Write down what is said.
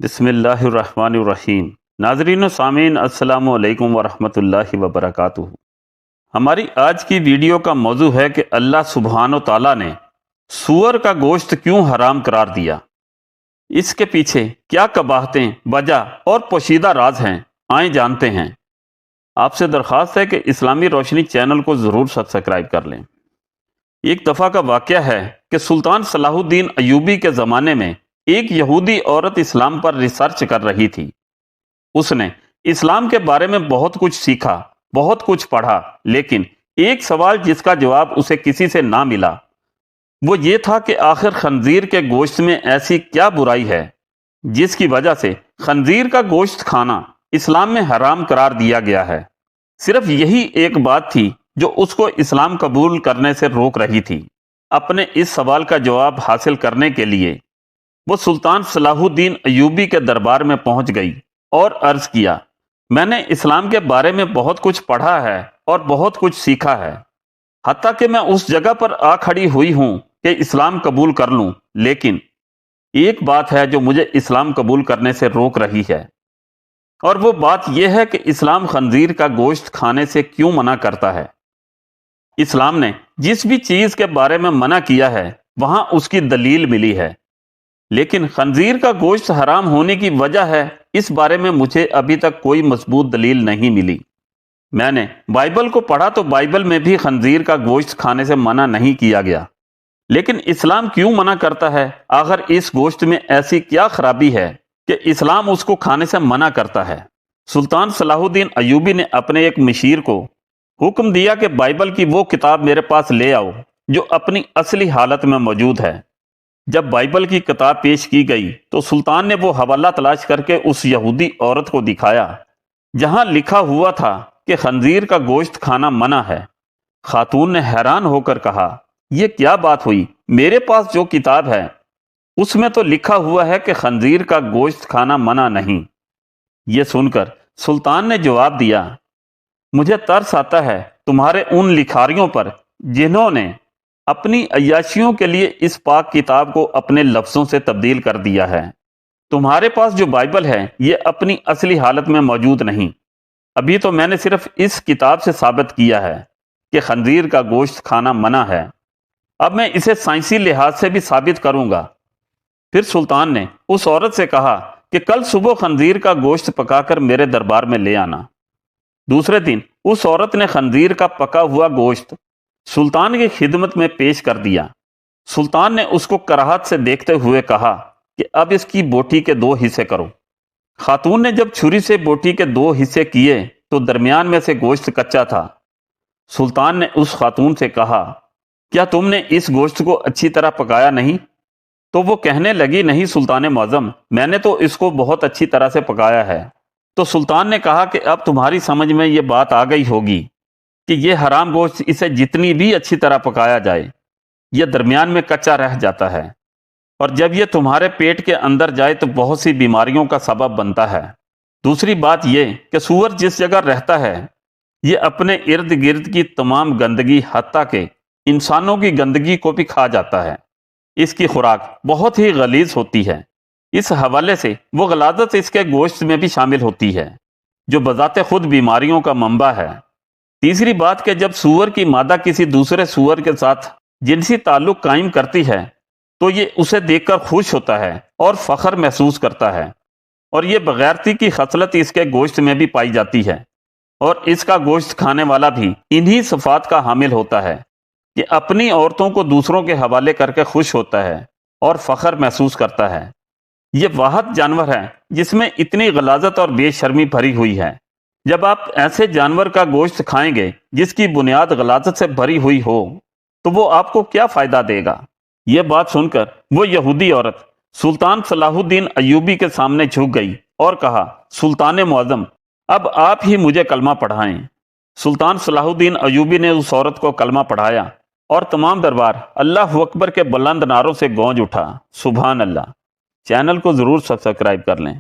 بسم اللہ الرحمن الرحیم۔ ناظرین و سامعین، السلام علیکم ورحمۃ اللہ وبرکاتہ۔ ہماری آج کی ویڈیو کا موضوع ہے کہ اللہ سبحانہ و تعالیٰ نے سور کا گوشت کیوں حرام قرار دیا، اس کے پیچھے کیا قباحتیں، وجہ اور پوشیدہ راز ہیں، آئیں جانتے ہیں۔ آپ سے درخواست ہے کہ اسلامی روشنی چینل کو ضرور سبسکرائب کر لیں۔ ایک دفعہ کا واقعہ ہے کہ سلطان صلاح الدین ایوبی کے زمانے میں ایک یہودی عورت اسلام پر ریسرچ کر رہی تھی۔ اس نے اسلام کے بارے میں بہت کچھ سیکھا، بہت کچھ پڑھا، لیکن ایک سوال جس کا جواب اسے کسی سے نہ ملا وہ یہ تھا کہ آخر خنزیر کے گوشت میں ایسی کیا برائی ہے جس کی وجہ سے خنزیر کا گوشت کھانا اسلام میں حرام قرار دیا گیا ہے۔ صرف یہی ایک بات تھی جو اس کو اسلام قبول کرنے سے روک رہی تھی۔ اپنے اس سوال کا جواب حاصل کرنے کے لیے وہ سلطان صلاح الدین ایوبی کے دربار میں پہنچ گئی اور عرض کیا، میں نے اسلام کے بارے میں بہت کچھ پڑھا ہے اور بہت کچھ سیکھا ہے، حتیٰ کہ میں اس جگہ پر آ کھڑی ہوئی ہوں کہ اسلام قبول کر لوں، لیکن ایک بات ہے جو مجھے اسلام قبول کرنے سے روک رہی ہے، اور وہ بات یہ ہے کہ اسلام خنزیر کا گوشت کھانے سے کیوں منع کرتا ہے۔ اسلام نے جس بھی چیز کے بارے میں منع کیا ہے وہاں اس کی دلیل ملی ہے، لیکن خنزیر کا گوشت حرام ہونے کی وجہ ہے، اس بارے میں مجھے ابھی تک کوئی مضبوط دلیل نہیں ملی۔ میں نے بائبل کو پڑھا تو بائبل میں بھی خنزیر کا گوشت کھانے سے منع نہیں کیا گیا، لیکن اسلام کیوں منع کرتا ہے؟ آخر اس گوشت میں ایسی کیا خرابی ہے کہ اسلام اس کو کھانے سے منع کرتا ہے؟ سلطان صلاح الدین ایوبی نے اپنے ایک مشیر کو حکم دیا کہ بائبل کی وہ کتاب میرے پاس لے آؤ جو اپنی اصلی حالت میں موجود ہے۔ جب بائبل کی کتاب پیش کی گئی تو سلطان نے وہ حوالہ تلاش کر کے اس یہودی عورت کو دکھایا جہاں لکھا ہوا تھا کہ خنزیر کا گوشت کھانا منع ہے۔ خاتون نے حیران ہو کر کہا، یہ کیا بات ہوئی؟ میرے پاس جو کتاب ہے اس میں تو لکھا ہوا ہے کہ خنزیر کا گوشت کھانا منع نہیں۔ یہ سن کر سلطان نے جواب دیا، مجھے ترس آتا ہے تمہارے ان لکھاریوں پر جنہوں نے اپنی عیاشیوں کے لیے اس پاک کتاب کو اپنے لفظوں سے تبدیل کر دیا ہے۔ تمہارے پاس جو بائبل ہے یہ اپنی اصلی حالت میں موجود نہیں۔ ابھی تو میں نے صرف اس کتاب سے ثابت کیا ہے کہ خنزیر کا گوشت کھانا منع ہے، اب میں اسے سائنسی لحاظ سے بھی ثابت کروں گا۔ پھر سلطان نے اس عورت سے کہا کہ کل صبح خنزیر کا گوشت پکا کر میرے دربار میں لے آنا۔ دوسرے دن اس عورت نے خنزیر کا پکا ہوا گوشت سلطان کی خدمت میں پیش کر دیا۔ سلطان نے اس کو کراہت سے دیکھتے ہوئے کہا کہ اب اس کی بوٹی کے 2 حصے کرو۔ خاتون نے جب چھری سے بوٹی کے 2 حصے کیے تو درمیان میں سے گوشت کچا تھا۔ سلطان نے اس خاتون سے کہا، کیا تم نے اس گوشت کو اچھی طرح پکایا نہیں؟ تو وہ کہنے لگی، نہیں سلطان معظم، میں نے تو اس کو بہت اچھی طرح سے پکایا ہے۔ تو سلطان نے کہا کہ اب تمہاری سمجھ میں یہ بات آ گئی ہوگی کہ یہ حرام گوشت اسے جتنی بھی اچھی طرح پکایا جائے یہ درمیان میں کچا رہ جاتا ہے، اور جب یہ تمہارے پیٹ کے اندر جائے تو بہت سی بیماریوں کا سبب بنتا ہے۔ دوسری بات یہ کہ سور جس جگہ رہتا ہے یہ اپنے ارد گرد کی تمام گندگی حتیٰ کہ انسانوں کی گندگی کو بھی کھا جاتا ہے۔ اس کی خوراک بہت ہی غلیظ ہوتی ہے، اس حوالے سے وہ غلاظت اس کے گوشت میں بھی شامل ہوتی ہے جو بذات خود بیماریوں کا منبع ہے۔ تیسری بات کہ جب سور کی مادہ کسی دوسرے سور کے ساتھ جنسی تعلق قائم کرتی ہے تو یہ اسے دیکھ کر خوش ہوتا ہے اور فخر محسوس کرتا ہے، اور یہ بغیرتی کی خصلت اس کے گوشت میں بھی پائی جاتی ہے، اور اس کا گوشت کھانے والا بھی انہی صفات کا حامل ہوتا ہے کہ اپنی عورتوں کو دوسروں کے حوالے کر کے خوش ہوتا ہے اور فخر محسوس کرتا ہے۔ یہ واحد جانور ہے جس میں اتنی غلاظت اور بے شرمی بھری ہوئی ہے۔ جب آپ ایسے جانور کا گوشت کھائیں گے جس کی بنیاد غلاظت سے بھری ہوئی ہو تو وہ آپ کو کیا فائدہ دے گا؟ یہ بات سن کر وہ یہودی عورت سلطان صلاح الدین ایوبی کے سامنے جھک گئی اور کہا، سلطان معظم، اب آپ ہی مجھے کلمہ پڑھائیں۔ سلطان صلاح الدین ایوبی نے اس عورت کو کلمہ پڑھایا اور تمام دربار اللہ اکبر کے بلند نعروں سے گونج اٹھا۔ سبحان اللہ۔ چینل کو ضرور سبسکرائب کر لیں۔